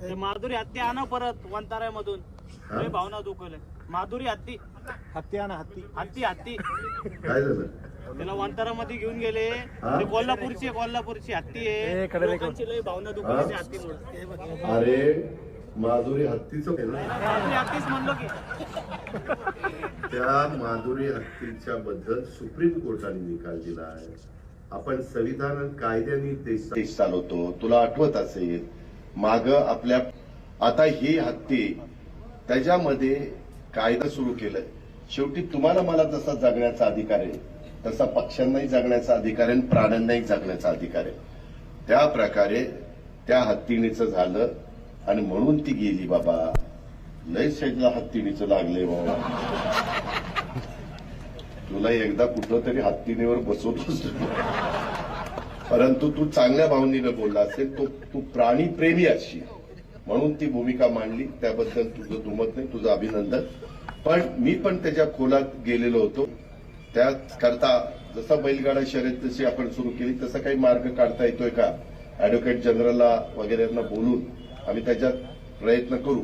ते माधुरी हत्ती आणा परत वंताऱ्यामधून. लय भावना दुखवले. माधुरी हत्ती हत्ती आणा हत्ती. हत्ती हत्ती काय झालं? त्याला वंतारामध्ये घेऊन गेले. ते कोल्हापूरची हत्ती आहे. लोकांची लय भावना दुखवली त्या हत्तीमुळे. अरे माधुरी हत्तीचं माधुरी हत्तीच म्हणलो की. त्या माधुरी हत्तीच्या बद्दल सुप्रीम कोर्टाने निकाल दिला आहे. आपण संविधान कायद्याने देश चालवतो. तुला आठवत असेल माग आपल्या आता ही हत्ती त्याच्यामध्ये कायदा सुरू केलाय. शेवटी तुम्हाला मला जसा जगण्याचा अधिकार आहे तसा पक्ष्यांनाही जगण्याचा अधिकार आहे, प्राण्यांनाही जगण्याचा अधिकार आहे. त्या प्रकारे त्या हत्तीणीचं झालं आणि म्हणून ती गेली. बाबा लय शेजला हत्तीणीचं लागलंय बाबा. तुला एकदा कुठं तरी हत्तीणीवर बसवतोस, परंतु तू चांगल्या भावनेनं बोलला असेल. तू प्राणी प्रेमी असशील म्हणून ती भूमिका मांडली. त्याबद्दल तुझं दुमत नाही, तुझं अभिनंदन. पण मी पण त्याच्या खोलात गेलेलो होतो. त्याकरता जसं बैलगाडा शर्यत जशी आपण सुरू केली तसा काही मार्ग काढता येतोय का, अॅडव्होकेट जनरलला वगैरेंना बोलून आम्ही त्याच्यात प्रयत्न करू.